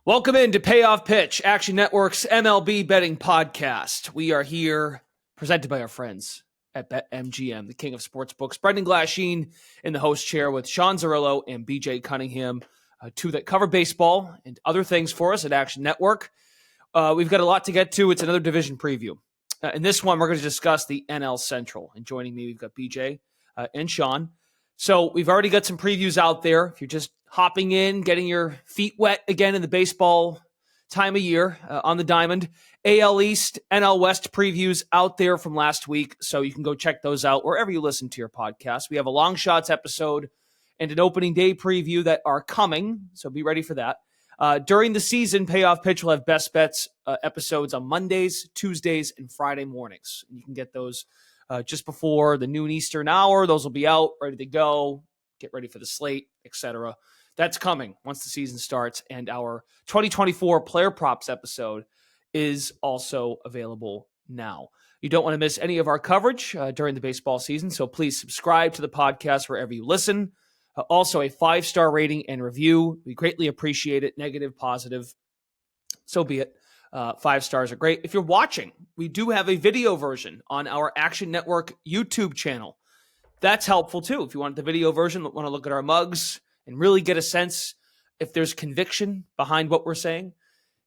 Welcome into Payoff Pitch, Action Network's MLB betting podcast. We are here presented by our friends at BetMGM, the king of sportsbooks. Brendan Glasheen in the host chair with Sean Zerillo and BJ Cunningham, two that cover baseball and other things for us at Action Network. We've got a lot to get to. It's another division preview. In this one, we're going to discuss the NL Central. And joining me, we've got BJ and Sean. So we've already got some previews out there. If you're just hopping in, getting your feet wet again in the baseball time of year on the diamond, AL East, NL West previews out there from last week. So you can go check those out wherever you listen to your podcast. We have a long shots episode and an opening day preview that are coming. So be ready for that. During the season, Payoff Pitch will have best bets episodes on Mondays, Tuesdays, and Friday mornings. You can get those just before the noon Eastern hour. Those will be out, ready to go. Get ready for the slate, etc. That's coming once the season starts. And our 2024 Player Props episode is also available now. You don't want to miss any of our coverage during the baseball season, so please subscribe to the podcast wherever you listen. Also, a 5-star rating and review. We greatly appreciate it. Negative, positive, so be it. 5 stars are great. If you're watching, we do have a video version on our Action Network YouTube channel. That's helpful too. If you want the video version, want to look at our mugs and really get a sense if there's conviction behind what we're saying,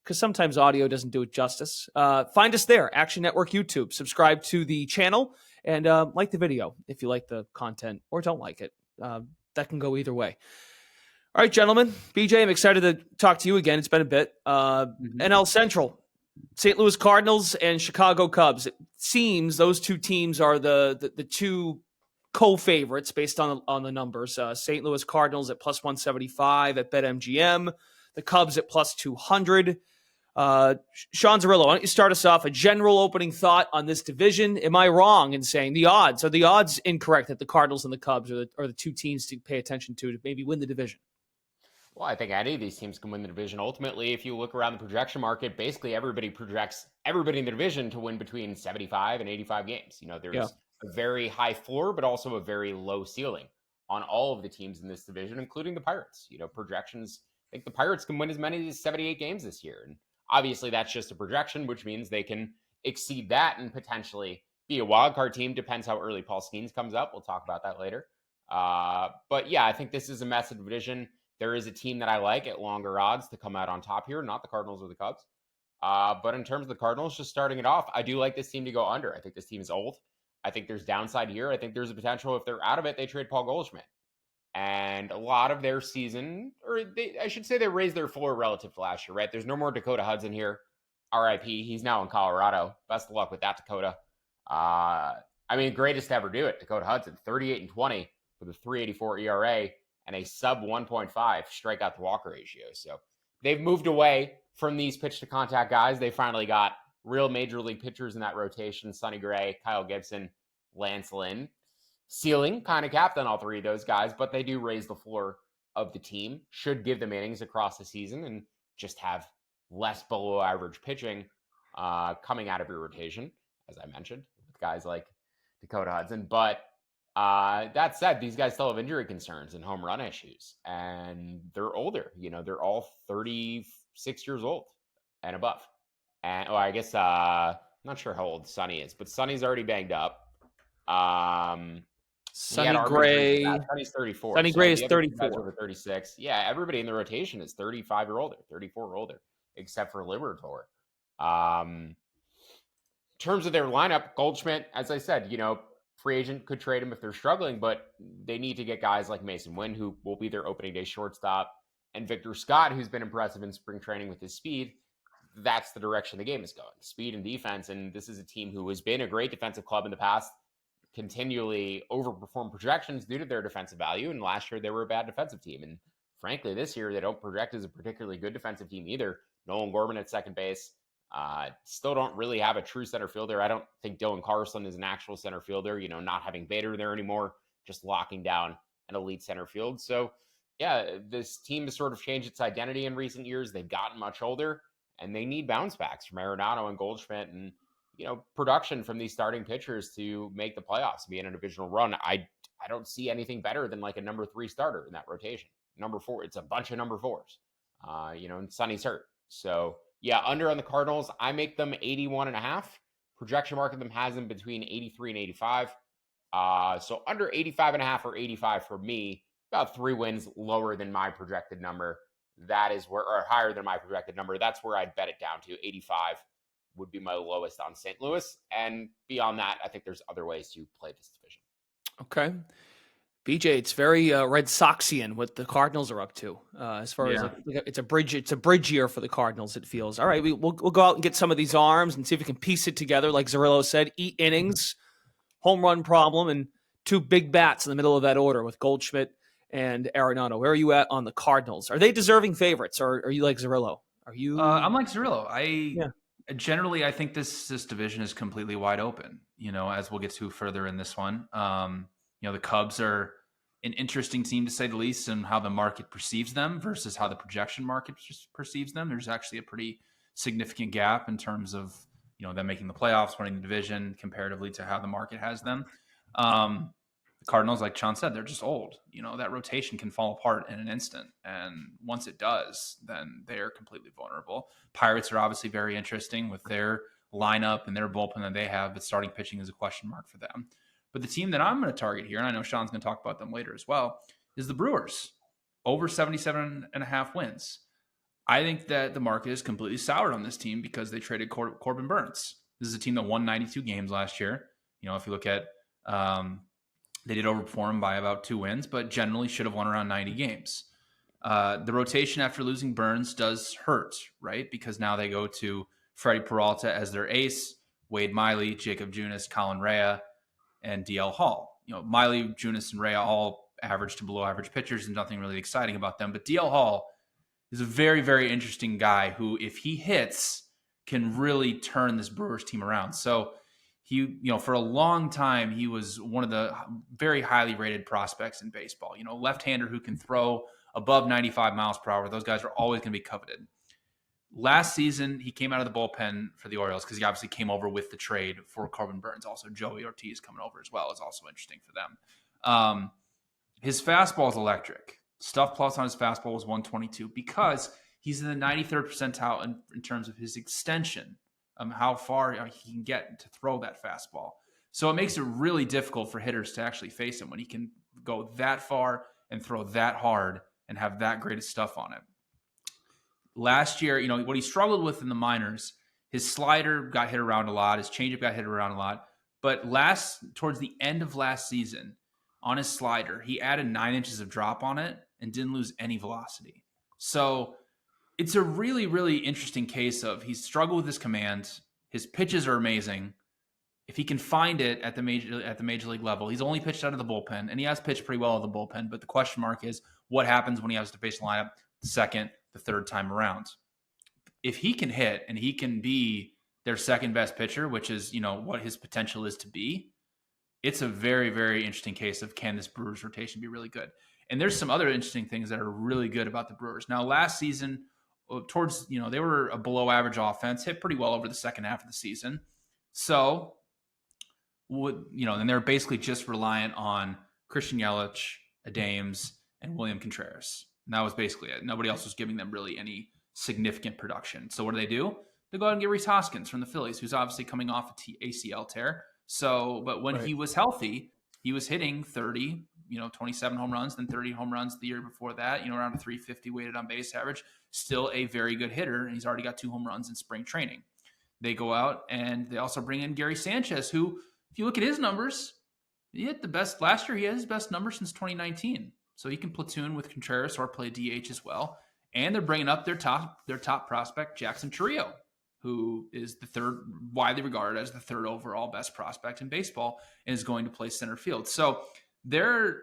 because sometimes audio doesn't do it justice. Find us there, Action Network YouTube. Subscribe to the channel and like the video if you like the content or don't like it. That can go either way. All right, gentlemen. BJ, I'm excited to talk to you again. It's been a bit. NL Central, St. Louis Cardinals and Chicago Cubs. It seems those two teams are the two co-favorites based on the numbers. St. Louis Cardinals at plus 175 at BetMGM. The Cubs at plus 200. Sean Zerillo, why don't you start us off? A general opening thought on this division. Am I wrong in saying the odds? Are the odds incorrect that the Cardinals and the Cubs are the two teams to pay attention to maybe win the division? Well, I think any of these teams can win the division. Ultimately, if you look around the projection market, basically everybody projects everybody in the division to win between 75 and 85 games. There's a very high floor, but also a very low ceiling on all of the teams in this division, including the Pirates. Projections, I think the Pirates can win as many as 78 games this year. And obviously that's just a projection, which means they can exceed that and potentially be a wild card team. Depends how early Paul Skeens comes up. We'll talk about that later. But yeah, I think this is a massive division. There is a team that I like at longer odds to come out on top here, not the Cardinals or the Cubs. But in terms of the Cardinals, just starting it off, I do like this team to go under. I think this team is old. I think there's downside here. I think there's a potential if they're out of it, they trade Paul Goldschmidt. And a lot of their season, I should say they raised their floor relative to last year, right? There's no more Dakota Hudson here. RIP. He's now in Colorado. Best of luck with that, Dakota. Greatest to ever do it. Dakota Hudson, 38-20 with a 3.84 ERA. And a sub 1.5 strikeout to walk ratio. So they've moved away from these pitch to contact guys. They finally got real major league pitchers in that rotation. Sonny Gray, Kyle Gibson, Lance Lynn. Ceiling kind of capped on all three of those guys, but they do raise the floor of the team. Should give them innings across the season and just have less below average pitching coming out of your rotation, as I mentioned, with guys like Dakota Hudson. But that said, these guys still have injury concerns and home run issues, and they're older. They're all 36 years old and above. And I'm not sure how old Sonny is, but Sonny's already banged up. Sonny Gray. Sonny's 34. Sonny Gray is 34. Over 36. Yeah, everybody in the rotation is 35 or older, 34 or older, except for Liberatore. In terms of their lineup, Goldschmidt, as I said, free agent could trade him if they're struggling, but they need to get guys like Mason Wynn, who will be their opening day shortstop, and Victor Scott, who's been impressive in spring training with his speed. That's the direction the game is going, speed and defense. And this is a team who has been a great defensive club in the past, continually overperform projections due to their defensive value. And last year they were a bad defensive team. And frankly, this year they don't project as a particularly good defensive team either. Nolan Gorman at second base. Still don't really have a true center fielder. I don't think Dylan Carlson is an actual center fielder, not having Bader there anymore, just locking down an elite center field. So yeah, this team has sort of changed its identity in recent years. They've gotten much older and they need bounce backs from Arenado and Goldschmidt and, production from these starting pitchers to make the playoffs, be in a divisional run. I don't see anything better than like a number 3 starter in that rotation. Number 4, it's a bunch of number 4s. And Sonny's hurt. So yeah, under on the Cardinals. I make them 81.5. Projection market them has them between 83 and 85. So under 85.5 or 85 for me, about 3 wins lower than my projected number. That is where, or higher than my projected number. That's where I'd bet it down to. 85 would be my lowest on St. Louis. And beyond that, I think there's other ways to play this division. Okay. BJ, it's very Red Soxian what the Cardinals are up to. As far as it's a bridge year for the Cardinals. It feels all right. We'll go out and get some of these arms and see if we can piece it together. Like Zerillo said, 8 innings, home run problem, and 2 big bats in the middle of that order with Goldschmidt and Arenado. Where are you at on the Cardinals? Are they deserving favorites, or are you like Zerillo? Are you? I'm like Zerillo. Generally, I think this division is completely wide open. As we'll get to further in this one. The Cubs are an interesting team to say the least, and how the market perceives them versus how the projection market perceives them. There's actually a pretty significant gap in terms of them making the playoffs, winning the division comparatively to how the market has them. The Cardinals, like Sean said, they're just old. That rotation can fall apart in an instant, and once it does, then they're completely vulnerable. Pirates are obviously very interesting with their lineup and their bullpen that they have, but starting pitching is a question mark for them. But the team that I'm going to target here, and I know Sean's going to talk about them later as well, is the Brewers. Over 77.5 wins. I think that the market is completely soured on this team because they traded Corbin Burns. This is a team that won 92 games last year. If you look at, they did overperform by about 2 wins, but generally should have won around 90 games. The rotation after losing Burns does hurt, right? Because now they go to Freddy Peralta as their ace, Wade Miley, Jacob Junis, Colin Rea, and DL Hall. Miley, Junis, and Rea all average to below average pitchers, and nothing really exciting about them. But DL Hall is a very, very interesting guy who, if he hits, can really turn this Brewers team around. So he, for a long time, he was one of the very highly rated prospects in baseball. Left-hander who can throw above 95 miles per hour. Those guys are always going to be coveted. Last season, he came out of the bullpen for the Orioles because he obviously came over with the trade for Corbin Burns. Also, Joey Ortiz coming over as well is also interesting for them. His fastball is electric. Stuff plus on his fastball was 122 because he's in the 93rd percentile in terms of his extension, how far he can get to throw that fastball. So it makes it really difficult for hitters to actually face him when he can go that far and throw that hard and have that great stuff on it. Last year, what he struggled with in the minors, his slider got hit around a lot, his changeup got hit around a lot. But towards the end of last season, on his slider, he added 9 inches of drop on it and didn't lose any velocity. So it's a really, really interesting case of he's struggled with his command. His pitches are amazing. If he can find it at the major league level, he's only pitched out of the bullpen, and he has pitched pretty well out of the bullpen. But the question mark is what happens when he has to face the lineup the second, the third time around. If he can hit and he can be their second best pitcher, which is, what his potential is to be, it's a very, very interesting case of can this Brewers rotation be really good? And there's some other interesting things that are really good about the Brewers. Now, last season, they were a below average offense, hit pretty well over the second half of the season. So, and they're basically just reliant on Christian Yelich, Adames, and William Contreras. And that was basically it. Nobody else was giving them really any significant production. So what do? They go out and get Rhys Hoskins from the Phillies, who's obviously coming off a ACL tear. So, but when he was healthy, he was hitting 30, 27 home runs, then 30 home runs the year before that, around a 350 weighted on base average. Still a very good hitter, and he's already got 2 home runs in spring training. They go out and they also bring in Gary Sanchez, who, if you look at his numbers, he hit the best last year. He had his best numbers since 2019. So he can platoon with Contreras or play DH as well. And they're bringing up their top prospect, Jackson Chourio, who is widely regarded as the 3rd overall best prospect in baseball and is going to play center field. So there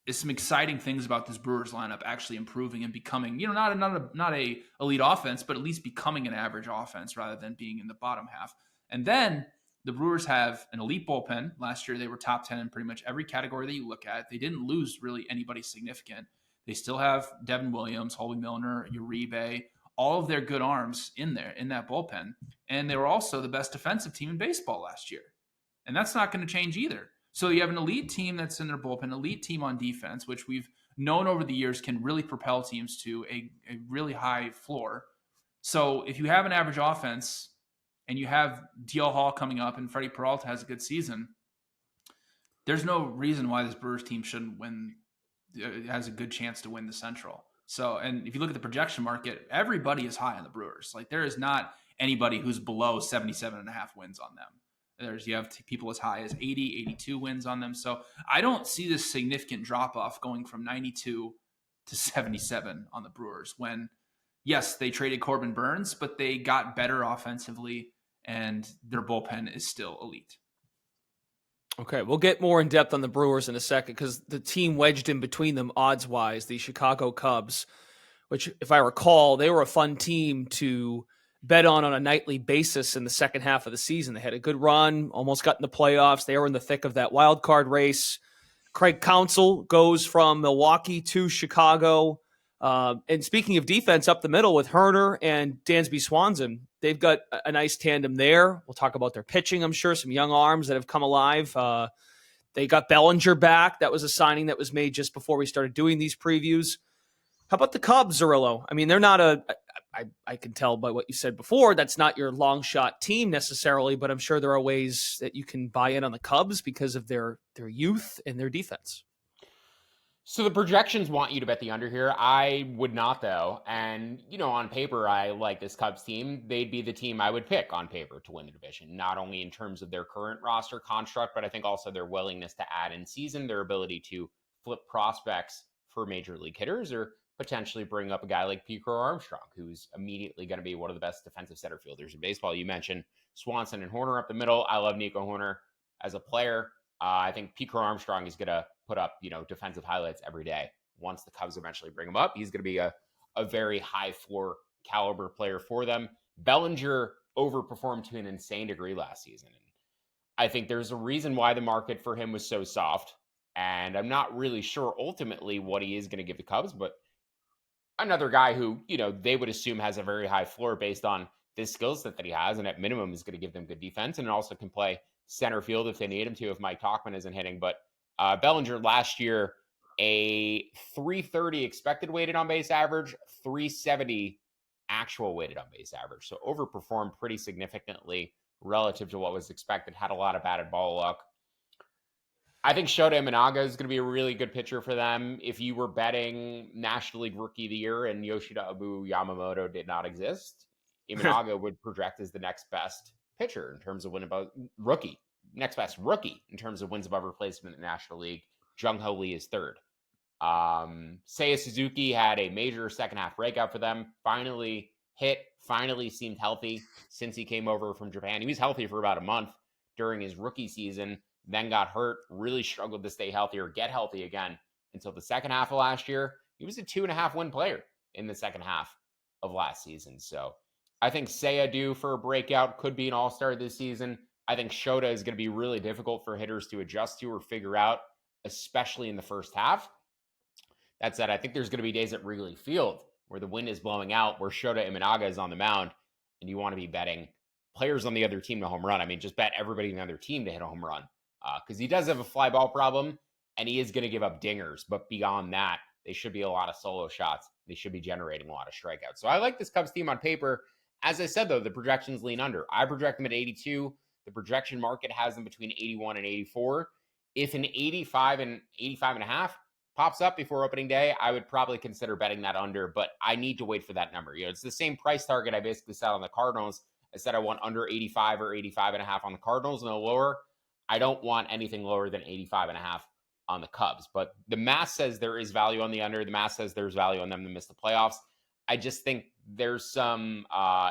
is some exciting things about this Brewers lineup actually improving and becoming, not a elite offense, but at least becoming an average offense rather than being in the bottom half. And then the Brewers have an elite bullpen. Last year, they were top 10 in pretty much every category that you look at. They didn't lose really anybody significant. They still have Devin Williams, Holby Milner, Uribe, all of their good arms in that bullpen. And they were also the best defensive team in baseball last year. And that's not going to change either. So you have an elite team that's in their bullpen, elite team on defense, which we've known over the years can really propel teams to a really high floor. So if you have an average offense and you have DL Hall coming up and Freddy Peralta has a good season, there's no reason why this Brewers team shouldn't win, has a good chance to win the Central. So, and if you look at the projection market, everybody is high on the Brewers. Like, there is not anybody who's below 77.5 wins on them. You have people as high as 80, 82 wins on them. So I don't see this significant drop off going from 92 to 77 on the Brewers when, yes, they traded Corbin Burns, but they got better offensively and their bullpen is still elite. Okay, we'll get more in depth on the Brewers in a second because the team wedged in between them odds-wise, the Chicago Cubs, which, if I recall, they were a fun team to bet on a nightly basis in the second half of the season. They had a good run, almost got in the playoffs. They were in the thick of that wild card race. Craig Counsell goes from Milwaukee to Chicago. And speaking of defense, up the middle with Herner and Dansby Swanson, they've got a nice tandem there. We'll talk about their pitching, I'm sure, some young arms that have come alive. They got Bellinger back. That was a signing that was made just before we started doing these previews. How about the Cubs, Zerillo? I mean, they're not I can tell by what you said before, that's not your long shot team necessarily, but I'm sure there are ways that you can buy in on the Cubs because of their youth and their defense. So the projections want you to bet the under here. I would not, though. And, on paper, I like this Cubs team. They'd be the team I would pick on paper to win the division, not only in terms of their current roster construct, but I think also their willingness to add in season, their ability to flip prospects for major league hitters, or potentially bring up a guy like Pico Armstrong, who's immediately going to be one of the best defensive center fielders in baseball. You mentioned Swanson and Horner up the middle. I love Nico Horner as a player. I think Pico Armstrong is going to put up, defensive highlights every day. Once the Cubs eventually bring him up, he's going to be a very high floor caliber player for them. Bellinger overperformed to an insane degree last season. And I think there's a reason why the market for him was so soft. And I'm not really sure ultimately what he is going to give the Cubs, but another guy who, they would assume has a very high floor based on this skill set that he has. And at minimum is going to give them good defense and also can play center field if they need him to, if Mike Tauchman isn't hitting. But Bellinger last year, a 330 expected weighted on base average, 370 actual weighted on base average. So overperformed pretty significantly relative to what was expected, had a lot of batted ball luck. I think Shota Imanaga is going to be a really good pitcher for them. If you were betting National League Rookie of the Year and Yoshida Abu Yamamoto did not exist, Imanaga would project as the next best pitcher in terms of win above rookie. Next best rookie in terms of wins above replacement in the National League. Jung Ho Lee is third. Seiya Suzuki had a major second half breakout for them. Finally seemed healthy since he came over from Japan. He was healthy for about a month during his rookie season, then got hurt, really struggled to stay healthy or get healthy again until the second half of last year. He was a 2.5 win player in the second half of last season. So I think Seiya due for a breakout, could be an all-star this season. I think Shota is going to be really difficult for hitters to adjust to or figure out, especially in the first half. That said, I think there's going to be days at Wrigley Field where the wind is blowing out, where Shota Imanaga is on the mound, and you want to be betting players on the other team to home run. I mean, just bet everybody on the other team to hit a home run, because he does have a fly ball problem, and he is going to give up dingers. But beyond that, they should be a lot of solo shots. They should be generating a lot of strikeouts. So I like this Cubs team on paper. As I said, though, the projections lean under. I project them at 82. The projection market has them between 81 and 84. If an 85 and 85.5 pops up before opening day, I would probably consider betting that under, but I need to wait for that number. It's the same price target I basically set on the Cardinals. I said I want under 85 or 85.5 on the Cardinals, no lower. I don't want anything lower than 85.5 on the Cubs, but the math says there is value on the under. The math says there's value on them to miss the playoffs. I just think there's some,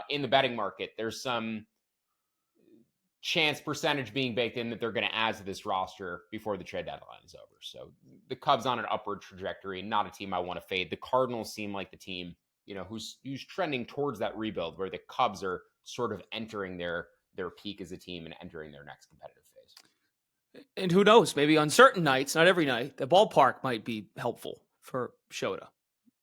in the betting market, there's some chance percentage being baked in that they're going to add to this roster before the trade deadline is over. So the Cubs on an upward trajectory, not a team I want to fade. The Cardinals seem like the team, who's trending towards that rebuild, where the Cubs are sort of entering their peak as a team and entering their next competitive phase. And who knows, maybe on certain nights, not every night, the ballpark might be helpful for Shota.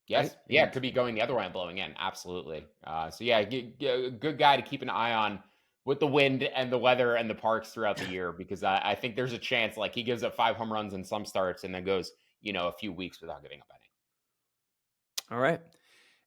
Yes. Right? Yeah, it could be going the other way and blowing in. Absolutely. So yeah, a good guy to keep an eye on with the wind and the weather and the parks throughout the year, because I think there's a chance, like, he gives up 5 home runs in some starts and then goes, a few weeks without giving up any. All right.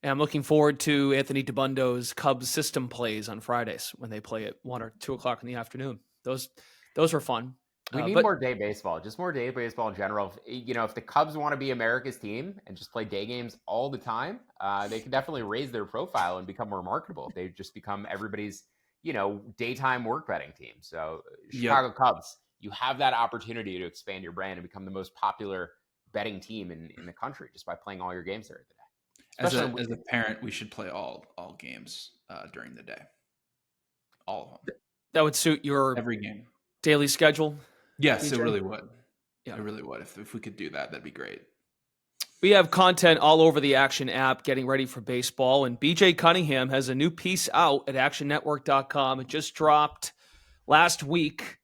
And I'm looking forward to Anthony DeBundo's Cubs system plays on Fridays when they play at 1 or 2 o'clock in the afternoon. Those were fun. We need more day baseball, just more day baseball in general. If the Cubs want to be America's team and just play day games all the time, they can definitely raise their profile and become more marketable. They've just become everybody's, daytime work betting team. So Chicago Cubs, you have that opportunity to expand your brand and become the most popular betting team in the country just by playing all your games during the day. As a parent, we should play all games during the day. All of them. That would suit your every game daily schedule. Yes, BJ? It really would. Yeah. It really would. If we could do that, that'd be great. We have content all over the Action app getting ready for baseball, and BJ Cunningham has a new piece out at actionnetwork.com. It just dropped last week.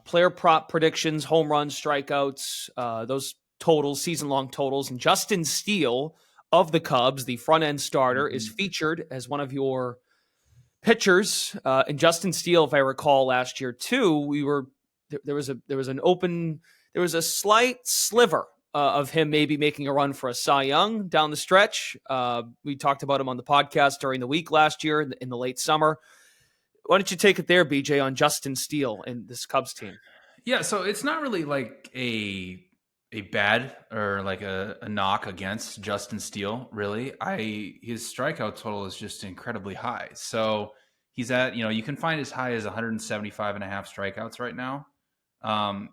Player prop predictions, home runs, strikeouts, those totals, season-long totals. And Justin Steele of the Cubs, the front-end starter, is featured as one of your pitchers. And Justin Steele, if I recall, last year too, there was a slight sliver of him maybe making a run for a Cy Young down the stretch. We talked about him on the podcast during the week last year in the late summer. Why don't you take it there, BJ, on Justin Steele and this Cubs team? Yeah, so it's not really like a bad or like a knock against Justin Steele, really. His strikeout total is just incredibly high. So he's at, you can find as high as 175 and a half strikeouts right now.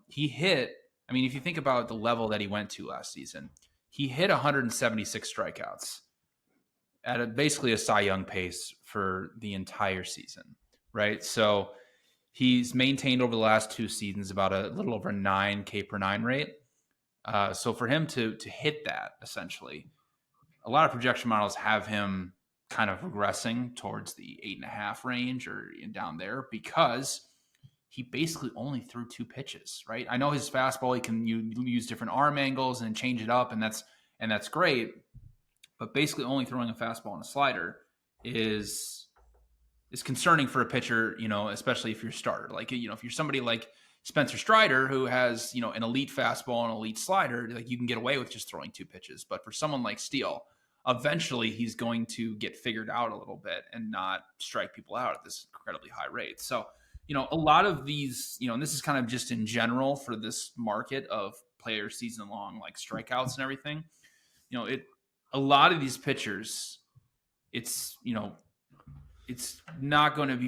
He hit, if you think about the level that he went to last season, he hit 176 strikeouts at basically a Cy Young pace for the entire season, right? So he's maintained over the last 2 seasons about a little over 9 K per 9 rate. So for him to hit that, essentially, a lot of projection models have him kind of regressing towards the 8.5 range or down there because he basically only threw 2 pitches, right? I know his fastball, he can use different arm angles and change it up, and that's great. But basically only throwing a fastball and a slider is concerning for a pitcher, especially if you're a starter. Like, if you're somebody like Spencer Strider, who has, an elite fastball and elite slider, like you can get away with just throwing 2 pitches. But for someone like Steele, eventually he's going to get figured out a little bit and not strike people out at this incredibly high rate. So, a lot of these, and this is kind of just in general for this market of player season long, like strikeouts and everything, a lot of these pitchers, it's not going to be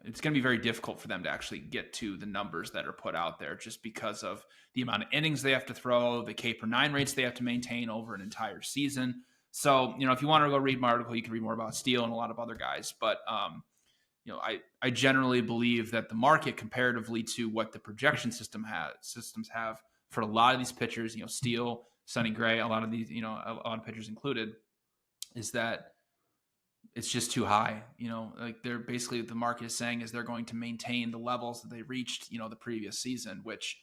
it's going to be very difficult for them to actually get to the numbers that are put out there just because of the amount of innings they have to throw, the K per 9 rates they have to maintain over an entire season. So, if you want to go read my article, you can read more about Steele and a lot of other guys. But, I generally believe that the market comparatively to what the projection systems have for a lot of these pitchers, Steele, Sonny Gray, a lot of these, a lot of pitchers included, is that it's just too high. Like they're basically, the market is saying is they're going to maintain the levels that they reached, the previous season, which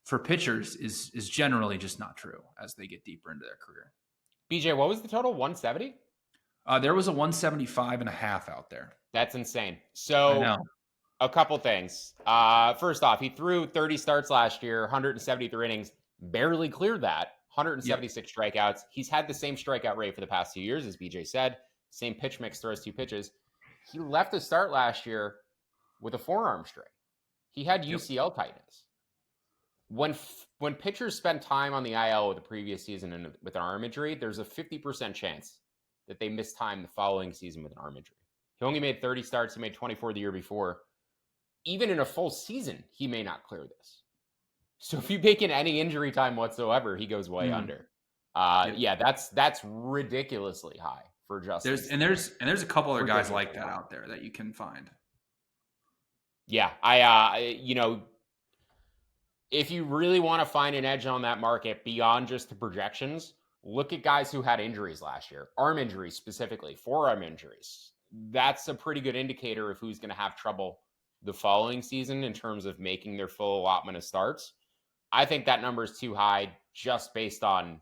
for pitchers is generally just not true as they get deeper into their career. BJ, what was the total? 170? There was a 175 and a half out there. That's insane. So a couple things. First off, he threw 30 starts last year, 173 innings, barely cleared that, 176 strikeouts. He's had the same strikeout rate for the past 2 years, as BJ said. Same pitch mix, throws 2 pitches. He left the start last year with a forearm strain. He had UCL tightness. When pitchers spend time on the IL with the previous season and with an arm injury, there's a 50% chance that they miss time the following season with an arm injury. He only made 30 starts. He made 24 the year before. Even in a full season, he may not clear this. So if you bake in any injury time whatsoever, he goes way under. Yeah, that's ridiculously high for Justin. There's a couple other guys like that out there that you can find. Yeah, if you really want to find an edge on that market beyond just the projections, look at guys who had injuries last year, arm injuries specifically, forearm injuries. That's a pretty good indicator of who's going to have trouble the following season in terms of making their full allotment of starts. I think that number is too high just based on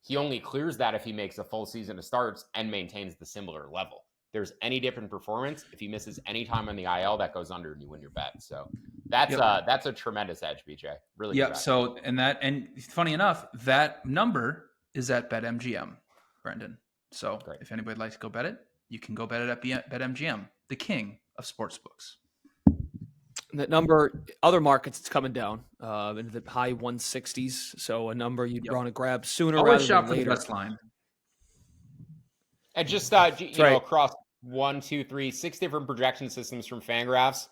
he only clears that if he makes a full season of starts and maintains the similar level. there's any different performance, if he misses any time on the IL, that goes under and you win your bet. So that's a tremendous edge, BJ. Really. Yep. So, and funny enough, that number is at BetMGM, Brendan. So great. If anybody would like to go bet it, you can go bet it at BetMGM, the king of sportsbooks. That number, other markets, it's coming down into the high 160s. So a number you'd want to grab sooner rather than later. For the best line. And just know, across 1, 2, 3, 6 different projection systems from Fangraphs.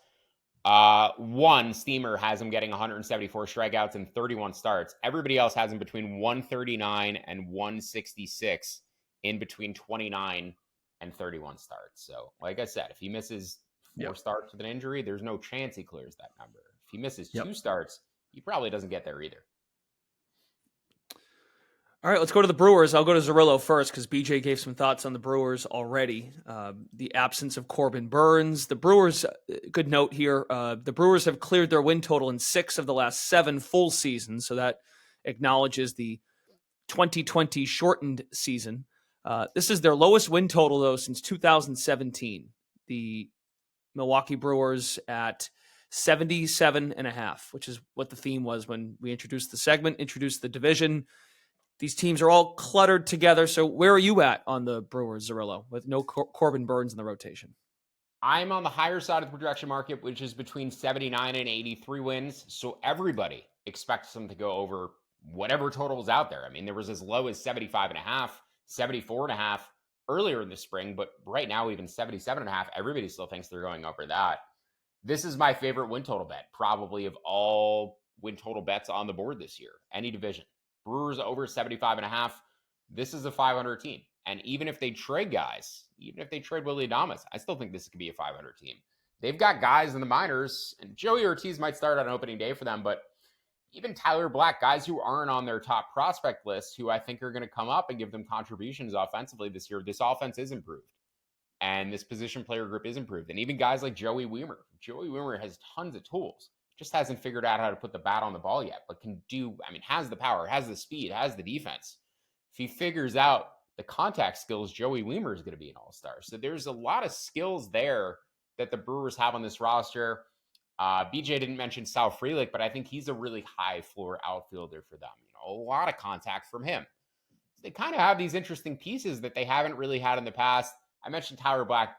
One Steamer has him getting 174 strikeouts and 31 starts. Everybody else has him between 139 and 166 in between 29 and 31 starts. So, like I said, if he misses 4 starts with an injury, there's no chance he clears that number. If he misses 2 starts, he probably doesn't get there either. All right, let's go to the Brewers. I'll go to Zerillo first because BJ gave some thoughts on the Brewers already. The absence of Corbin Burns. The Brewers, good note here, the Brewers have cleared their win total in 6 of the last 7 full seasons, so that acknowledges the 2020 shortened season. This is their lowest win total, though, since 2017. The Milwaukee Brewers at 77.5, which is what the theme was when we introduced the segment, introduced the division. These teams are all cluttered together. So where are you at on the Brewers, Zerillo, with no Corbin Burns in the rotation? I'm on the higher side of the projection market, which is between 79 and 83 wins. So everybody expects them to go over whatever total is out there. I mean, there was as low as 75.5, 74.5 earlier in the spring, but right now, even 77.5, everybody still thinks they're going over that. This is my favorite win total bet, probably of all win total bets on the board this year, any division. Brewers over 75.5. This is a 500 team. And even if they trade guys, even if they trade Willy Adames, I still think this could be a 500 team. They've got guys in the minors, and Joey Ortiz might start on opening day for them, but even Tyler Black, guys who aren't on their top prospect list, who I think are going to come up and give them contributions offensively this year. This offense is improved, and this position player group is improved. And even guys like Joey Wiemer. Joey Wiemer has tons of tools. Just hasn't figured out how to put the bat on the ball yet, but has the power, has the speed, has the defense. If he figures out the contact skills, Joey Wiemer is going to be an all-star. So there's a lot of skills there that the Brewers have on this roster. BJ didn't mention Sal Frelick, but I think he's a really high floor outfielder for them. A lot of contact from him. So they kind of have these interesting pieces that they haven't really had in the past. I mentioned Tyler Black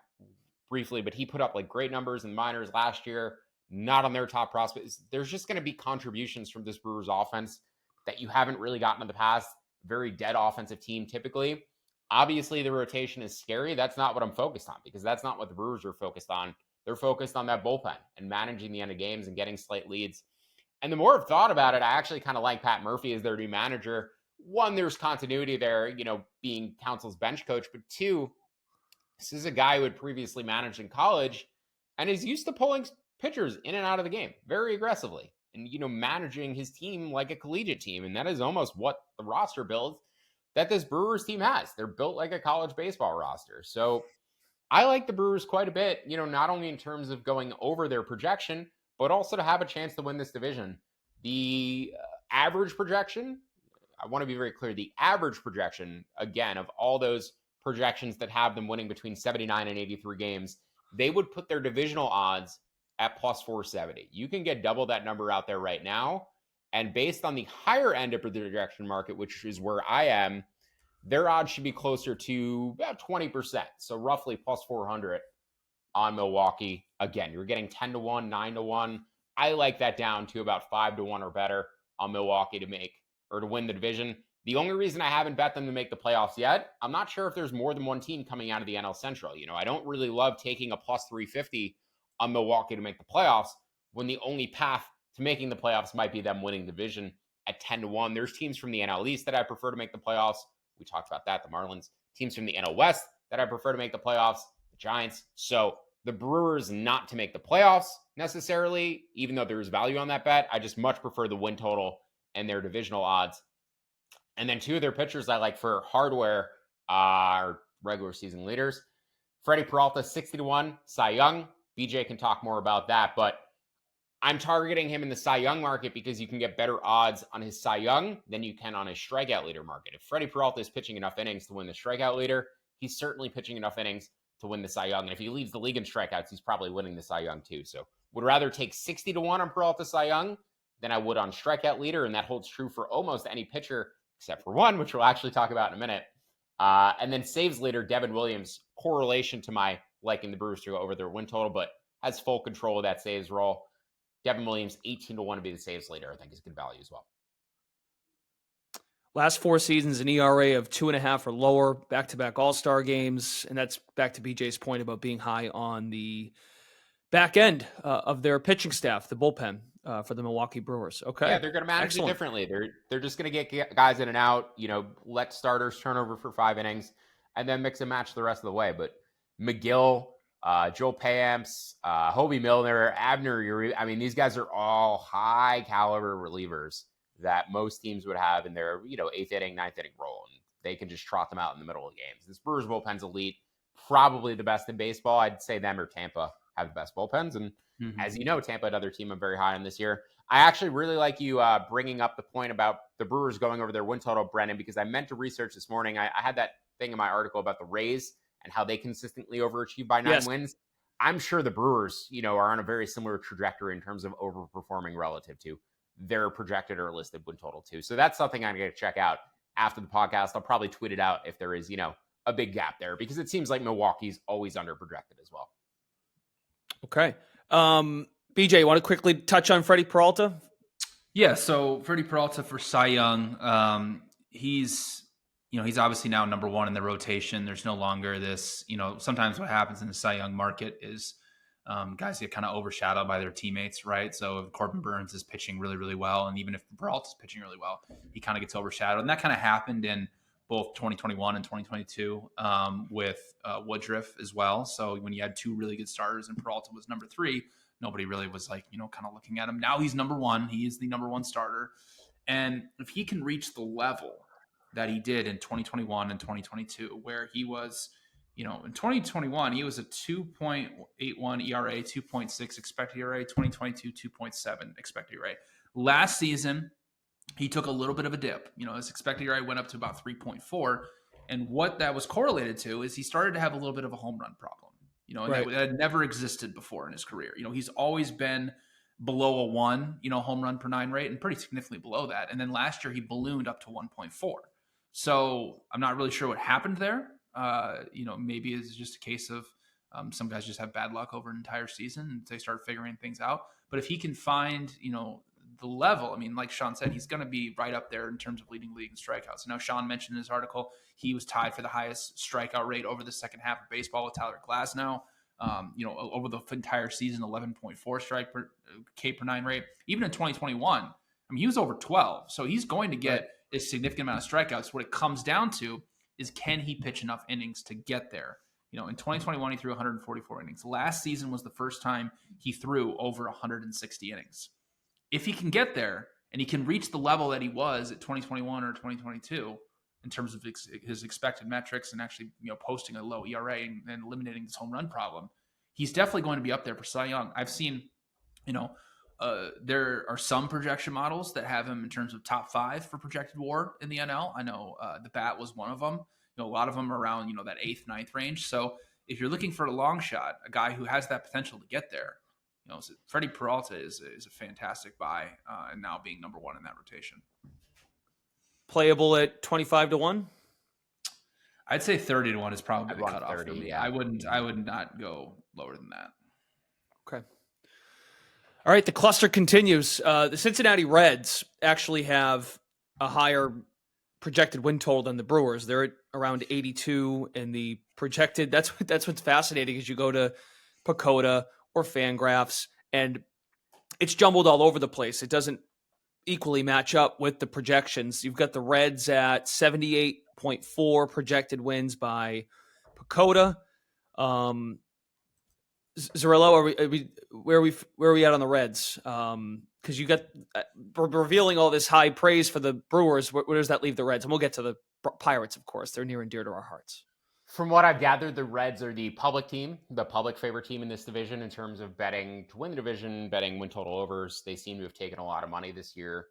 briefly, but he put up great numbers in minors last year. Not on their top prospects. There's just going to be contributions from this Brewers offense that you haven't really gotten in the past. Very dead offensive team typically. Obviously, the rotation is scary. That's not what I'm focused on because that's not what the Brewers are focused on. They're focused on that bullpen and managing the end of games and getting slight leads. And the more I've thought about it, I actually kind of like Pat Murphy as their new manager. One, there's continuity there, being Council's bench coach. But 2, this is a guy who had previously managed in college and is used to pulling pitchers in and out of the game very aggressively and, managing his team like a collegiate team. And that is almost what the roster build that this Brewers team has. They're built like a college baseball roster. So I like the Brewers quite a bit, not only in terms of going over their projection, but also to have a chance to win this division. The average projection, I want to be very clear, the average projection, again, of all those projections that have them winning between 79 and 83 games, they would put their divisional odds at plus 470. You can get double that number out there right now. And based on the higher end of the projection market, which is where I am, their odds should be closer to about 20%. So roughly plus 400 on Milwaukee. Again, you're getting 10-1, 9-1. I like that down to about 5-1 or better on Milwaukee to win the division. The only reason I haven't bet them to make the playoffs yet, I'm not sure if there's more than one team coming out of the NL Central. I don't really love taking a plus 350 on Milwaukee to make the playoffs when the only path to making the playoffs might be them winning the division at 10-1. There's teams from the NL East that I prefer to make the playoffs. We talked about that, the Marlins. Teams from the NL West that I prefer to make the playoffs, the Giants. So the Brewers not to make the playoffs necessarily, even though there is value on that bet. I just much prefer the win total and their divisional odds. And then 2 of their pitchers I like for hardware are regular season leaders. Freddy Peralta, 60-1, Cy Young. BJ can talk more about that, but I'm targeting him in the Cy Young market because you can get better odds on his Cy Young than you can on his strikeout leader market. If Freddy Peralta is pitching enough innings to win the strikeout leader, he's certainly pitching enough innings to win the Cy Young. And if he leads the league in strikeouts, he's probably winning the Cy Young too. So would rather take 60-1 on Peralta Cy Young than I would on strikeout leader. And that holds true for almost any pitcher except for one, which we'll actually talk about in a minute. And then saves leader, Devin Williams, correlation to my liking the Brewers to go over their win total, but has full control of that saves role. Devin Williams, 18-1 to be the saves leader, I think is good value as well. Last 4 seasons, an ERA of 2.5 or lower, back-to-back All-Star games, and that's back to BJ's point about being high on the back end of their pitching staff, the bullpen for the Milwaukee Brewers. Okay, yeah, they're going to manage it differently. They're just going to get guys in and out. Let starters turn over for 5 innings, and then mix and match the rest of the way. But McGill, Joel Payamps, Hobie Milner, Abner Uri, I mean, these guys are all high caliber relievers that most teams would have in their, 8th inning, 9th inning role. And they can just trot them out in the middle of games. This Brewers bullpen's elite, probably the best in baseball. I'd say them or Tampa have the best bullpens. And as you know, Tampa, another team I'm very high on this year. I actually really like you bringing up the point about the Brewers going over their win total, Brennan, because I meant to research this morning. I had that thing in my article about the Rays and how they consistently overachieve by 9 wins. I'm sure the Brewers, are on a very similar trajectory in terms of overperforming relative to their projected or listed win total too. So that's something I'm going to check out after the podcast. I'll probably tweet it out if there is, a big gap there, because it seems like Milwaukee's always under projected as well. Okay. BJ, you want to quickly touch on Freddy Peralta? Yeah. So Freddy Peralta for Cy Young, he's obviously now number 1 in the rotation. There's no longer this, sometimes what happens in the Cy Young market is guys get kind of overshadowed by their teammates, right? So if Corbin Burns is pitching really, really well, and even if Peralta's pitching really well, he kind of gets overshadowed. And that kind of happened in both 2021 and 2022 with Woodruff as well. So when you had 2 really good starters and Peralta was number 3, nobody really was kind of looking at him. Now he's number 1. He is the number 1 starter. And if he can reach the level that he did in 2021 and 2022, where he was, in 2021, he was a 2.81 ERA, 2.6 expected ERA, 2022, 2.7 expected ERA. Last season, he took a little bit of a dip. His expected ERA went up to about 3.4. And what that was correlated to is he started to have a little bit of a home run problem, and that had never existed before in his career. He's always been below a 1, home run per 9 rate, and pretty significantly below that. And then last year he ballooned up to 1.4. So I'm not really sure what happened there. Maybe it's just a case of some guys just have bad luck over an entire season and they start figuring things out. But if he can find, the level, I mean, like Sean said, he's going to be right up there in terms of leading league in strikeouts. Now, Sean mentioned in his article, he was tied for the highest strikeout rate over the second half of baseball with Tyler Glasnow. Over the entire season, 11.4 strike per K per 9 rate. Even in 2021, I mean, he was over 12. So he's going to get a significant amount of strikeouts. What it comes down to is, can he pitch enough innings to get there? In 2021, he threw 144 innings. Last season was the first time he threw over 160 innings. If he can get there and he can reach the level that he was at 2021 or 2022 in terms of his expected metrics and actually, posting a low ERA and eliminating this home run problem, he's definitely going to be up there for Cy Young. I've seen, there are some projection models that have him in terms of top 5 for projected WAR in the NL. I know the Bat was one of them. A lot of them are around, that 8th, 9th range. So if you're looking for a long shot, a guy who has that potential to get there, Freddy Peralta is a fantastic buy, and now being number 1 in that rotation. Playable at 25-1. I'd say 30-1 is probably the cutoff 30, for me. yeah. I would not go lower than that. Okay. All right, the cluster continues. The Cincinnati Reds actually have a higher projected win total than the Brewers. They're at around 82, and the projected. That's what's fascinating, is you go to Pacoda or Fangraphs, and it's jumbled all over the place. It doesn't equally match up with the projections. You've got the Reds at 78.4 projected wins by Pacoda. Zerillo, where are we at on the Reds? Because you got revealing all this high praise for the Brewers. Where does that leave the Reds? And we'll get to the Pirates, of course. They're near and dear to our hearts. From what I've gathered, the Reds are the public team, the public favorite team in this division in terms of betting to win the division, betting win total overs. They seem to have taken a lot of money this year.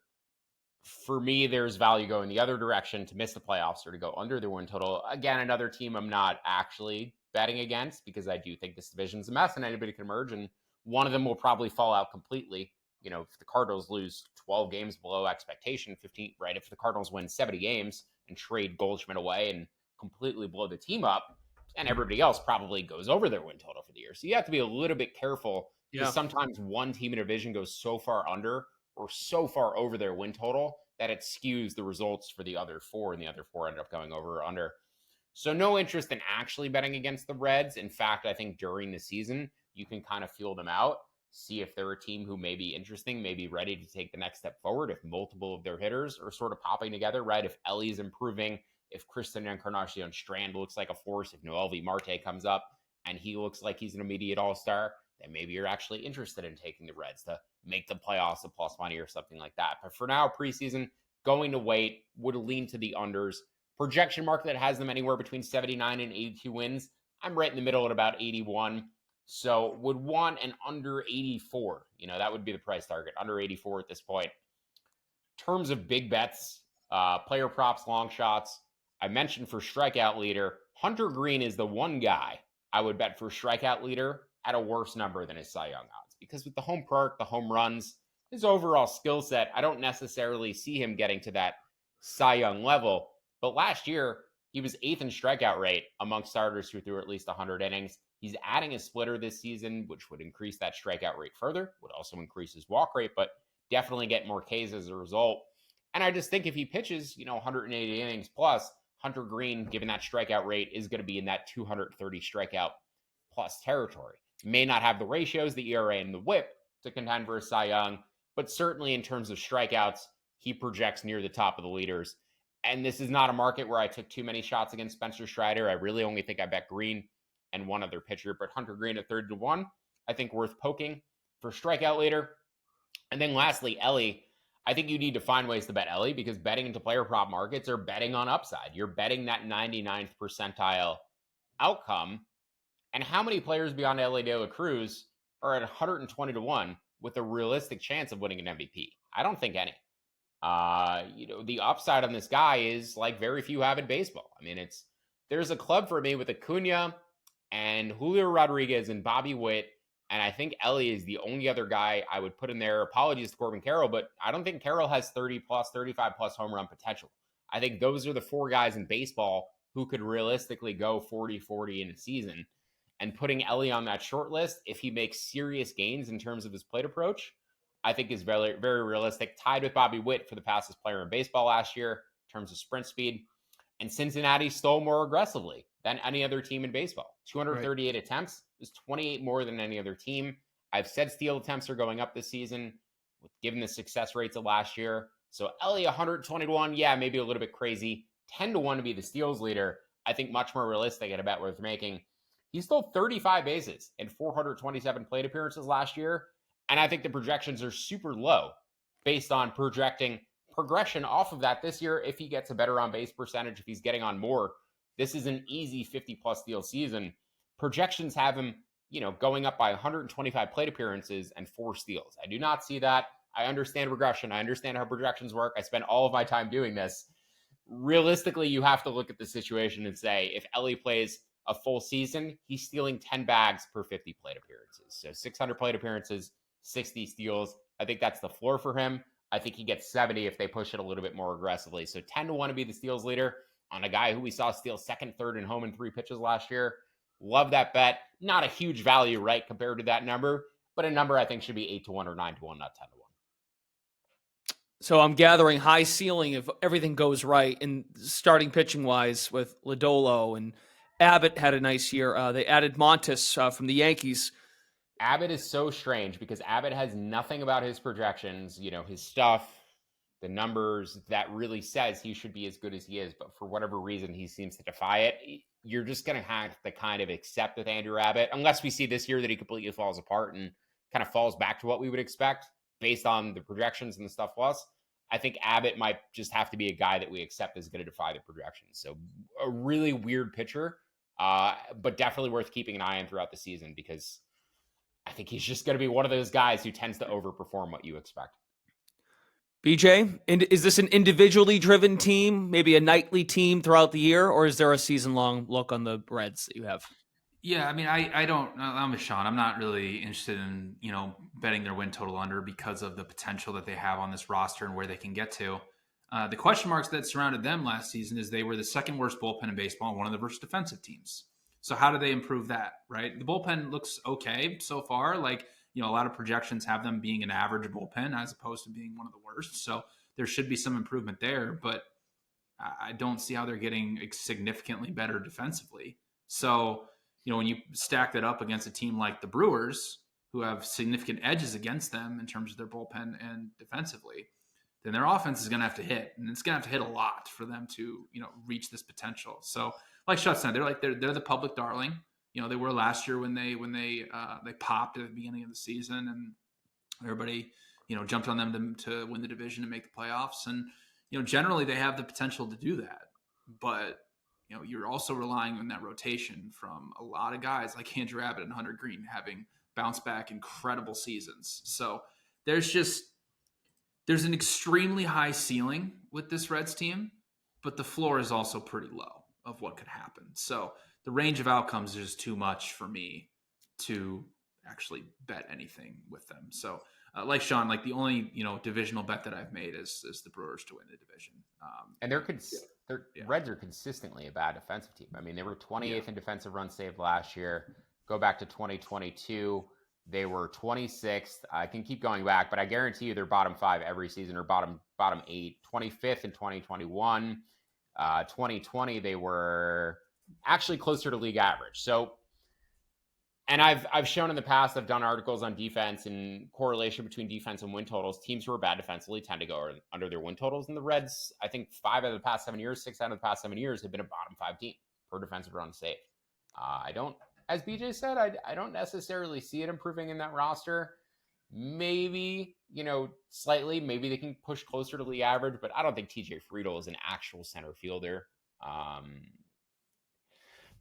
For me, there's value going the other direction to miss the playoffs or to go under the win total. Again, another team I'm not actually betting against, because I do think this division's a mess and anybody can emerge, and one of them will probably fall out completely. You know, if the Cardinals lose 12 games below expectation, 15, right? If the Cardinals win 70 games and trade Goldschmidt away and completely blow the team up, and everybody else probably goes over their win total for the year. So you have to be a little bit careful, because sometimes one team in a division goes so far under or so far over their win total that it skews the results for the other four, and the other four end up going over or under. So no interest in actually betting against the Reds. In fact, I think during the season, you can kind of feel them out, see if they're a team who may be interesting, may be ready to take the next step forward, if multiple of their hitters are sort of popping together, right? If Ellie's improving, if Kristen Encarnacion Strand looks like a force, if Noelvi Marte comes up and he looks like he's an immediate all-star, then maybe you're actually interested in taking the Reds to make the playoffs a plus money or something like that. But for now, preseason, going to wait, would lean to the unders. Projection market that has them anywhere between 79 and 82 wins. I'm right in the middle at about 81. So would want an under 84. You know, that would be the price target, under 84 at this point. In terms of big bets, player props, long shots, I mentioned for strikeout leader, Hunter Green is the one guy I would bet for strikeout leader at a worse number than his Cy Young odds. Because with the home perk, the home runs, his overall skill set, I don't necessarily see him getting to that Cy Young level. But last year, he was 8th in strikeout rate among starters who threw at least 100 innings. He's adding a splitter this season, which would increase that strikeout rate further, would also increase his walk rate, but definitely get more Ks as a result. And I just think if he pitches, 180 innings plus, Hunter Green, given that strikeout rate, is going to be in that 230 strikeout plus territory. May not have the ratios, the ERA and the WHIP to contend for a Cy Young, but certainly in terms of strikeouts, he projects near the top of the leaders. And this is not a market where I took too many shots against Spencer Strider. I really only think I bet Green and one other pitcher, but Hunter Green at 30-1, I think worth poking for strikeout leader. And then lastly, Ellie. I think you need to find ways to bet Ellie, because betting into player prop markets are betting on upside. You're betting that 99th percentile outcome. And how many players beyond Ellie De La Cruz are at 120-1 with a realistic chance of winning an MVP? I don't think any. The upside on this guy is like very few have in baseball. I mean, there's a club for me with Acuna and Julio Rodriguez and Bobby Witt, and I think Ellie is the only other guy I would put in there. Apologies to Corbin Carroll, but I don't think Carroll has 30 plus, 35 plus home run potential. I think those are the four guys in baseball who could realistically go 40-40 in a season. And putting Ellie on that short list, if he makes serious gains in terms of his plate approach, I think is very, very realistic. Tied with Bobby Witt for the fastest player in baseball last year in terms of sprint speed. And Cincinnati stole more aggressively than any other team in baseball. 238 attempts is 28 more than any other team. I've said steal attempts are going up this season, given the success rates of last year. So Ellie 120-1, yeah, maybe a little bit crazy. 10-1 to be the steals leader. I think much more realistic at a bet worth making. He stole 35 bases in 427 plate appearances last year. And I think the projections are super low based on projecting progression off of that this year. If he gets a better on base percentage, if he's getting on more, this is an easy 50-plus steal season. Projections have him, going up by 125 plate appearances and 4 steals. I do not see that. I understand regression. I understand how projections work. I spend all of my time doing this. Realistically, you have to look at the situation and say, if Ellie plays a full season, he's stealing 10 bags per 50 plate appearances. So 600 plate appearances, 60 steals. I think that's the floor for him. I think he gets 70 if they push it a little bit more aggressively. So 10-1 to be the steals leader on a guy who we saw steal second, third, and home in 3 pitches last year. Love that bet. Not a huge value, right, compared to that number, but a number I think should be 8-1 or 9-1, not 10-1. So I'm gathering high ceiling if everything goes right in starting pitching wise with Lodolo, and Abbott had a nice year. They added Montes from the Yankees. Abbott is so strange because Abbott has nothing about his projections, his stuff, the numbers that really says he should be as good as he is. But for whatever reason, he seems to defy it. You're just going to have to kind of accept with Andrew Abbott, unless we see this year that he completely falls apart and kind of falls back to what we would expect based on the projections and the stuff plus. I think Abbott might just have to be a guy that we accept is going to defy the projections. So a really weird pitcher, but definitely worth keeping an eye on throughout the season, because I think he's just going to be one of those guys who tends to overperform what you expect. BJ, is this an individually driven team, maybe a nightly team throughout the year, or is there a season-long look on the Reds that you have? Yeah, I mean, I'm with Sean. I'm not really interested in, betting their win total under because of the potential that they have on this roster and where they can get to. The question marks that surrounded them last season is they were the second worst bullpen in baseball and one of the worst defensive teams. So how do they improve that, right? The bullpen looks okay so far. Like, a lot of projections have them being an average bullpen as opposed to being one of the worst. So there should be some improvement there, but I don't see how they're getting significantly better defensively. So, when you stack that up against a team like the Brewers, who have significant edges against them in terms of their bullpen and defensively, then their offense is going to have to hit, and it's going to have to hit a lot for them to, reach this potential. So, like Shutt said, they're the public darling. They were last year when they popped at the beginning of the season, and everybody, jumped on them to win the division and make the playoffs. And generally they have the potential to do that, but you're also relying on that rotation from a lot of guys like Andrew Abbott and Hunter Green having bounced back incredible seasons. So there's an extremely high ceiling with this Reds team, but the floor is also pretty low of what could happen. So the range of outcomes is just too much for me to actually bet anything with them. So like Sean, like the only divisional bet that I've made is the Brewers to win the division. And Reds are consistently a bad defensive team. I mean, they were 28th in defensive runs saved last year. Go back to 2022, they were 26th. I can keep going back, but I guarantee you they're bottom 5 every season, or bottom 8. 25th in 2021. 2020 they were actually closer to league average. So. And I've shown in the past, I've done articles on defense and correlation between defense and win totals. Teams who are bad defensively tend to go under their win totals. And the Reds, I think 5 out of the past 7 years, 6 out of the past 7 years have been a bottom 5 team per defensive run saved. I don't, as BJ said, I don't necessarily see it improving in that roster. Maybe, slightly, maybe they can push closer to league average, but I don't think TJ Friedel is an actual center fielder.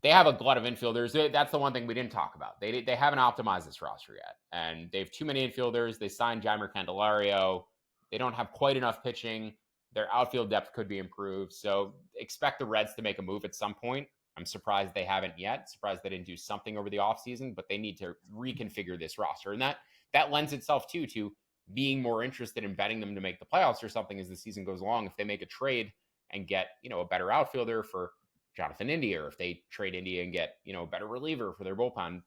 They have a glut of infielders. That's the one thing we didn't talk about. They haven't optimized this roster yet. And they have too many infielders. They signed Jeimer Candelario. They don't have quite enough pitching. Their outfield depth could be improved. So expect the Reds to make a move at some point. I'm surprised they haven't yet. Surprised they didn't do something over the offseason, but they need to reconfigure this roster. And that lends itself, too, to being more interested in betting them to make the playoffs or something as the season goes along. If they make a trade and get, a better outfielder for Jonathan India, or if they trade India and get, a better reliever for their bullpen, a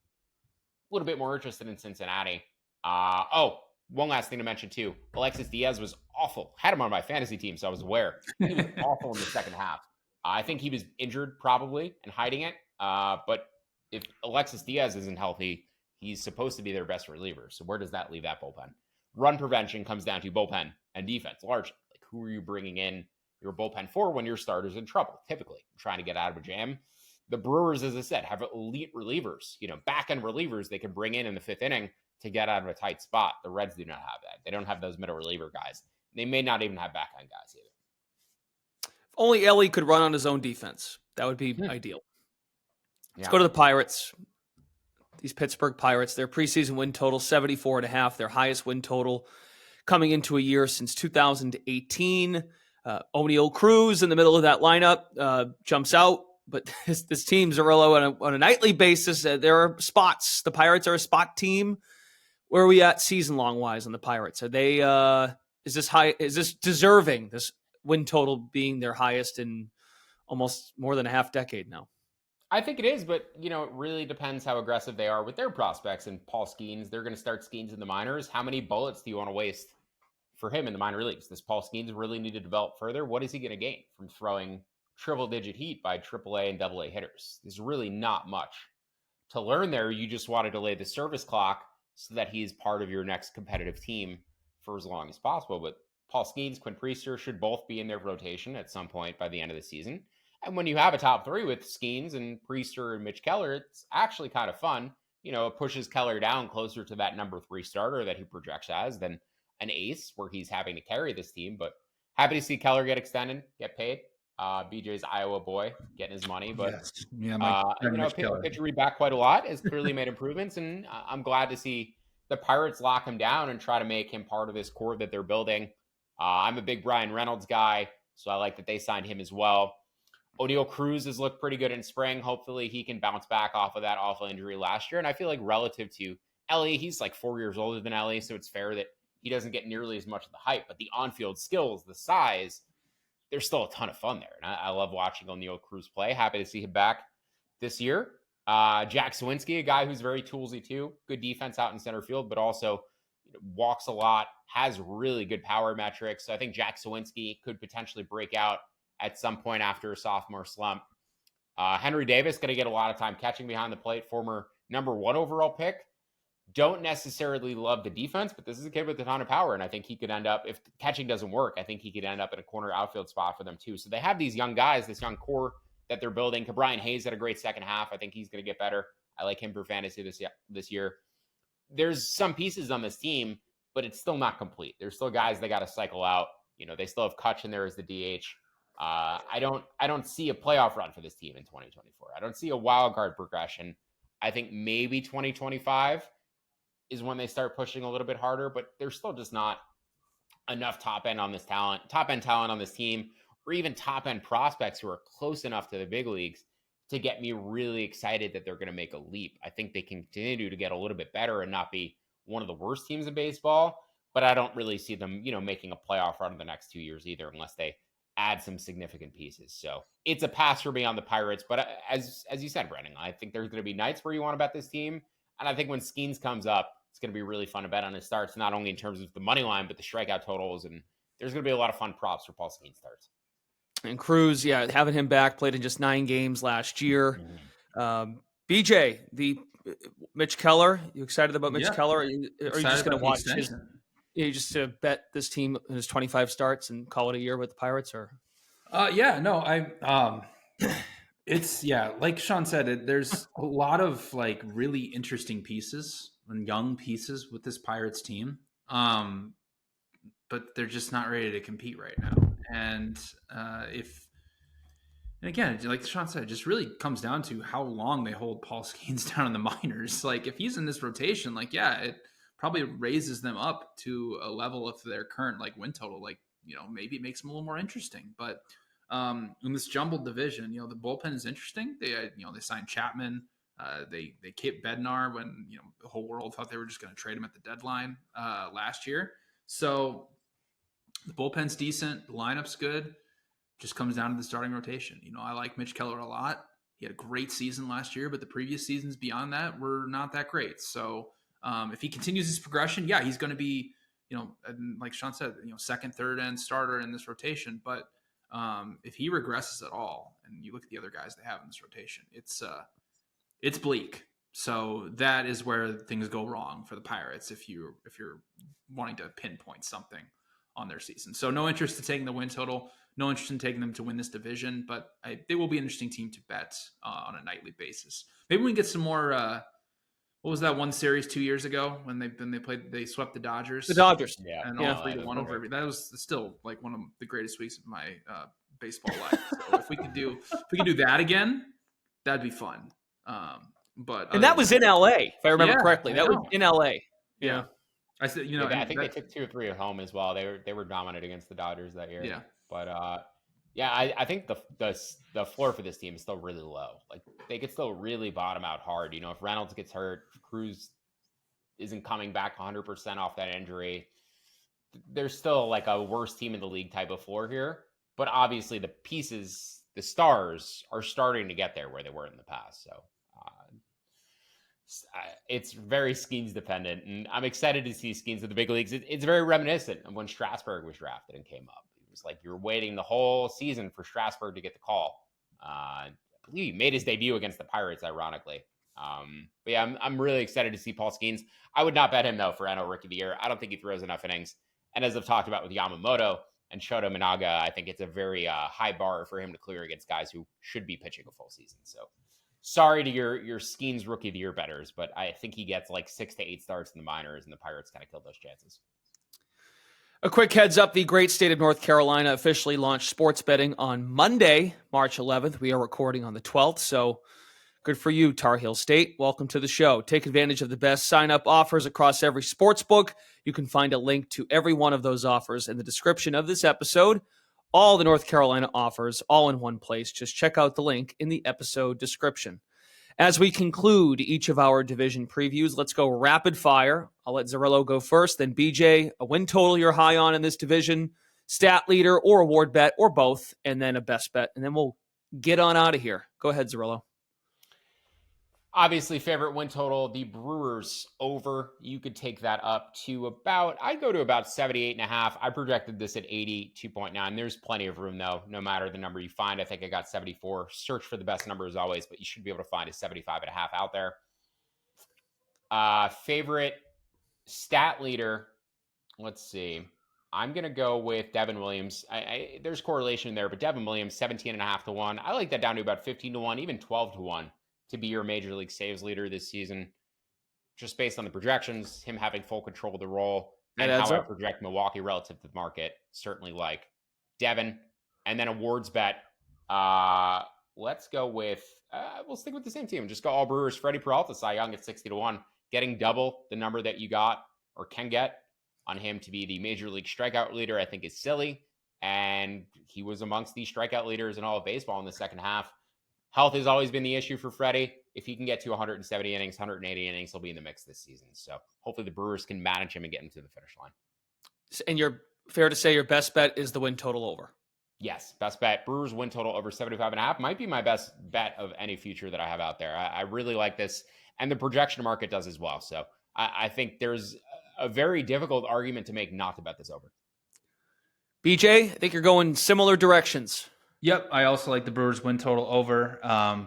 little bit more interested in Cincinnati. One last thing to mention too. Alexis Diaz was awful. Had him on my fantasy team, so I was aware. He was awful in the second half. I think he was injured probably and hiding it. But if Alexis Diaz isn't healthy, he's supposed to be their best reliever. So where does that leave that bullpen? Run prevention comes down to bullpen and defense largely. Like, who are you bringing in your bullpen for when your starter's in trouble, typically trying to get out of a jam? The Brewers, as I said, have elite relievers, back-end relievers they can bring in the 5th inning to get out of a tight spot. The Reds do not have that. They don't have those middle reliever guys. They may not even have back-end guys either. If only Ellie could run on his own defense. That would be ideal. Let's go to the Pirates. These Pittsburgh Pirates, their preseason win total, 74.5, their highest win total coming into a year since 2018. O'Neal Cruz in the middle of that lineup jumps out, but this team, Zerillo, on a nightly basis, there are spots. The Pirates are a spot team. Where are we at season-long wise on the Pirates? Are they? Is this high? Is this deserving? This win total being their highest in almost more than a half decade now. I think it is, but it really depends how aggressive they are with their prospects. And Paul Skeens, they're going to start Skeens in the minors. How many bullets do you want to waste for him in the minor leagues? Does Paul Skeens really need to develop further? What is he going to gain from throwing triple-digit heat by AAA and AA hitters? There's really not much to learn there. You just want to delay the service clock so that he's part of your next competitive team for as long as possible. But Paul Skeens, Quinn Priester should both be in their rotation at some point by the end of the season. And when you have a top 3 with Skeens and Priester and Mitch Keller, it's actually kind of fun. It pushes Keller down closer to that number 3 starter that he projects as than an ace where he's having to carry this team. But happy to see Keller get extended, get paid. BJ's Iowa boy getting his money. But yes. Yeah, pitcher read back quite a lot, has clearly made improvements. And I'm glad to see the Pirates lock him down and try to make him part of this core that they're building. I'm a big Brian Reynolds guy, so I like that they signed him as well. O'Neal Cruz has looked pretty good in spring. Hopefully he can bounce back off of that awful injury last year. And I feel like relative to Ellie, he's like 4 years older than Ellie, so it's fair that he doesn't get nearly as much of the hype. But the on-field skills, the size, there's still a ton of fun there. And I love watching O'Neal Cruz play. Happy to see him back this year. Jack Sawinski, a guy who's very toolsy too. Good defense out in center field, but also walks a lot, has really good power metrics. So I think Jack Sawinski could potentially break out at some point after a sophomore slump. Henry Davis going to get a lot of time catching behind the plate, former number 1 overall pick. Don't necessarily love the defense, but this is a kid with a ton of power, and I think he could end up, if catching doesn't work, I think he could end up in a corner outfield spot for them too. So they have these young guys, this young core that they're building. Brian Hayes had a great second half. I think he's going to get better. I like him for fantasy this year. There's some pieces on this team, but it's still not complete. There's still guys they got to cycle out. They still have Kutch in there as the DH. I don't see a playoff run for this team in 2024. I don't see a wild card progression. I think maybe 2025 is when they start pushing a little bit harder, but there's still just not enough top end talent on this team, or even top end prospects who are close enough to the big leagues to get me really excited that they're going to make a leap. I think they continue to get a little bit better and not be one of the worst teams in baseball, but I don't really see them, making a playoff run in the next 2 years either, unless they add some significant pieces. So it's a pass for me on the Pirates, but as you said, Brendan, I think there's going to be nights where you want to bet this team. And I think when Skeens comes up, it's going to be really fun to bet on his starts, not only in terms of the money line, but the strikeout totals. And there's going to be a lot of fun props for Paul Skeens starts. And Cruz, having him back, played in just 9 games last year. BJ, the Mitch Keller, you excited about Mitch Keller? Are you just going to watch his? You just to bet this team in his 25 starts and call it a year with the Pirates, or? It's like Sean said, there's a lot of like really interesting pieces and young pieces with this Pirates team. But they're just not ready to compete right now. And again, like Sean said, it just really comes down to how long they hold Paul Skeens down in the minors. Like if he's in this rotation, it probably raises them up to a level of their current like win total. Like, maybe it makes them a little more interesting. But in this jumbled division, the bullpen is interesting. They signed Chapman. They kept Bednar when the whole world thought they were just going to trade him at the deadline last year. So the bullpen's decent. The lineup's good. Just comes down to the starting rotation. I like Mitch Keller a lot. He had a great season last year, but the previous seasons beyond that were not that great. So if he continues his progression, he's going to be, like Sean said, second, third end starter in this rotation. But if he regresses at all, and you look at the other guys they have in this rotation, it's bleak. So that is where things go wrong for the Pirates if you're wanting to pinpoint something on their season. So no interest in taking the win total, no interest in taking them to win this division, but they will be an interesting team to bet on a nightly basis. Maybe we can get some more. What was that one series 2 years ago when they swept the Dodgers? The Dodgers, and 3-1 over. That was still like one of the greatest weeks of my baseball life. So if we could do that again, that'd be fun. And that was in LA, if I remember correctly. That was in LA. Yeah. I said, I think they took 2 or 3 at home as well. They were dominant against the Dodgers that year. Yeah. But I think the floor for this team is still really low. Like they could still really bottom out hard. If Reynolds gets hurt, if Cruz isn't coming back 100% off that injury, there's still like a worst team in the league type of floor here. But obviously the pieces, the stars are starting to get there where they were in the past. So it's very Skeens dependent, and I'm excited to see Skeens in the big leagues. It's very reminiscent of when Strasburg was drafted and came up. It was like you were waiting the whole season for Strasburg to get the call. I believe he made his debut against the Pirates, ironically. But yeah, I'm really excited to see Paul Skeens. I would not bet him though for NL Rookie of the Year. I don't think he throws enough innings. And as I've talked about with Yamamoto and Shota Minaga, I think it's a very high bar for him to clear against guys who should be pitching a full season. So sorry to your Skeens Rookie of the Year bettors, but I think he gets like 6 to 8 starts in the minors, and the Pirates kind of killed those chances. A quick heads up, the great state of North Carolina officially launched sports betting on Monday, March 11th. We are recording on the 12th, so good for you, Tar Heel State. Welcome to the show. Take advantage of the best sign-up offers across every sports book. You can find a link to every one of those offers in the description of this episode. all the North Carolina offers all in one place. Just check out the link in the episode description. As we conclude each of our division previews, let's go rapid fire. I'll let Zerillo go first, then BJ, a win total you're high on in this division, stat leader or award bet or both, and then a best bet. And then we'll get on out of here. Go ahead, Zerillo. Obviously, favorite win total, the Brewers over. You could take that up to about, I'd go to about 78.5. I projected this at 82.9. There's plenty of room, though, no matter the number you find. I think I got 74. Search for the best number as always, but you should be able to find a 75.5 out there. Favorite stat leader, let's see. I'm going to go with Devin Williams. There's correlation there, but Devin Williams, 17.5 to 1. I like that down to about 15 to 1, even 12 to 1. To be your major league saves leader this season, just based on the projections, him having full control of the role, and how I project Milwaukee relative to the market. Certainly like Devin. And then awards bet. Let's go with, we'll stick with the same team. Just go all Brewers. Freddy Peralta, Cy Young at 60 to 1. Getting double the number that you got or can get on him to be the major league strikeout leader, I think is silly. And he was amongst the strikeout leaders in all of baseball in the second half. Health has always been the issue for Freddie. If he can get to 170 innings, 180 innings, he'll be in the mix this season. So hopefully the Brewers can manage him and get him to the finish line. And you're fair to say your best bet is the win total over? Yes, best bet. Brewers win total over 75.5 might be my best bet of any future that I have out there. I really like this, and the projection market does as well. So I think there's a very difficult argument to make not to bet this over. BJ, I think you're going similar directions. Yep, I also like the Brewers win total over,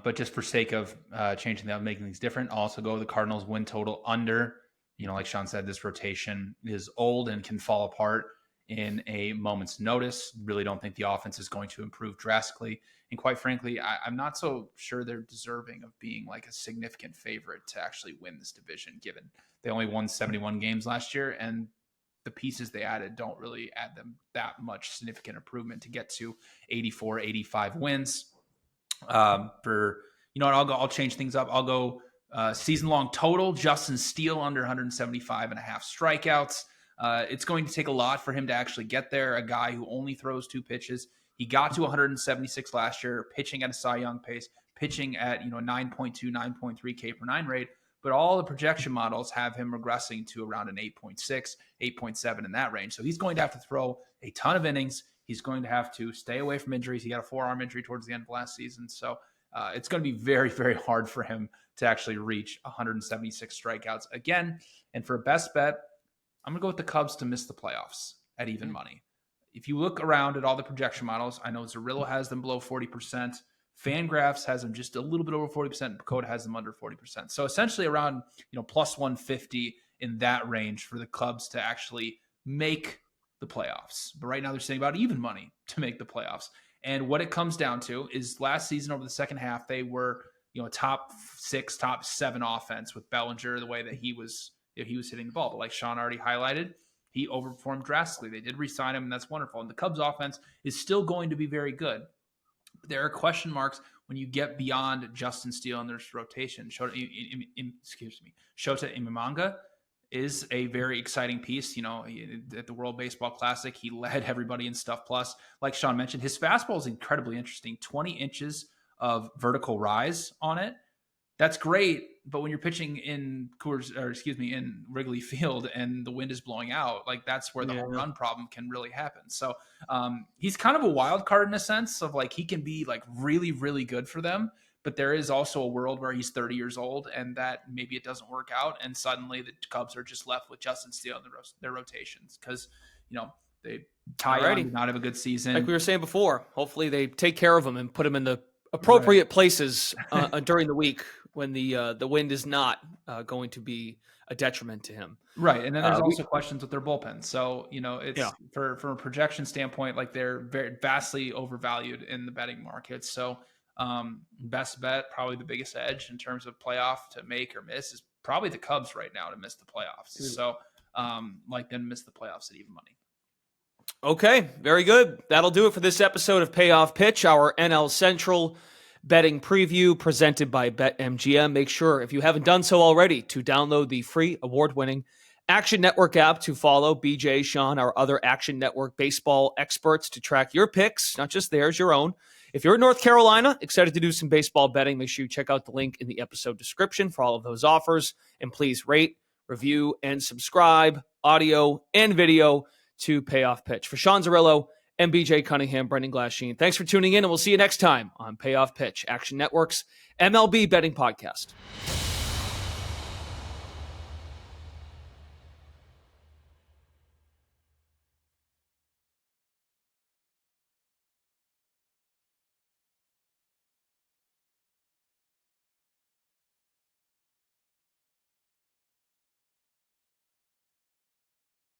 but just for sake of changing that, making things different, I'll also go with the Cardinals win total under. You know, like Sean said, this rotation is old and can fall apart in a moment's notice. Really don't think the offense is going to improve drastically. And quite frankly, I'm not so sure they're deserving of being like a significant favorite to actually win this division, given they only won 71 games last year, and the pieces they added don't really add them that much significant improvement to get to 84, 85 wins. I'll change things up. I'll go season long total, Justin Steele under 175 and a half strikeouts. It's going to take a lot for him to actually get there. A guy who only throws 2 pitches. He got to 176 last year, pitching at a Cy Young pace, pitching at 9.2, 9.3 K per 9 rate. But all the projection models have him regressing to around an 8.6, 8.7 in that range. So he's going to have to throw a ton of innings. He's going to have to stay away from injuries. He got a forearm injury towards the end of last season. So it's going to be very, very hard for him to actually reach 176 strikeouts again. And for a best bet, I'm going to go with the Cubs to miss the playoffs at even money. If you look around at all the projection models, I know Zerillo has them below 40%. Fangraphs has them just a little bit over 40%. Pacoda has them under 40%. So essentially around, plus 150 in that range for the Cubs to actually make the playoffs. But right now they're saying about even money to make the playoffs. And what it comes down to is last season over the second half, they were, top 6, top 7 offense with Bellinger, the way that he was hitting the ball. But like Sean already highlighted, he overperformed drastically. They did re-sign him, and that's wonderful. And the Cubs offense is still going to be very good. There are question marks when you get beyond Justin Steele in their rotation. Shota Imamanga is a very exciting piece. At the World Baseball Classic, he led everybody in Stuff Plus. Like Sean mentioned, his fastball is incredibly interesting. 20 inches of vertical rise on it. That's great, but when you're pitching in Wrigley Field and the wind is blowing out, like that's where the home run problem can really happen. So he's kind of a wild card in a sense of like he can be like really, really good for them, but there is also a world where he's 30 years old and that maybe it doesn't work out, and suddenly the Cubs are just left with Justin Steele in their rotations because they did not have a good season. Like we were saying before, hopefully they take care of him and put him in the appropriate places during the week when the wind is not going to be a detriment to him. Right. And then there's also questions with their bullpen. So, it's from a projection standpoint, like they're very vastly overvalued in the betting market. So best bet, probably the biggest edge in terms of playoff to make or miss is probably the Cubs right now to miss the playoffs. So then miss the playoffs at even money. Okay, very good. That'll do it for this episode of Payoff Pitch, our NL Central betting preview presented by BetMGM. Make sure, if you haven't done so already, to download the free award-winning Action Network app to follow BJ, Sean, our other Action Network baseball experts to track your picks, not just theirs, your own. If you're in North Carolina, excited to do some baseball betting, make sure you check out the link in the episode description for all of those offers. And please rate, review, and subscribe, audio and video, to Payoff Pitch. For Sean Zerillo and BJ Cunningham, Brendan Glasheen, thanks for tuning in, and we'll see you next time on Payoff Pitch, Action Network's MLB betting podcast.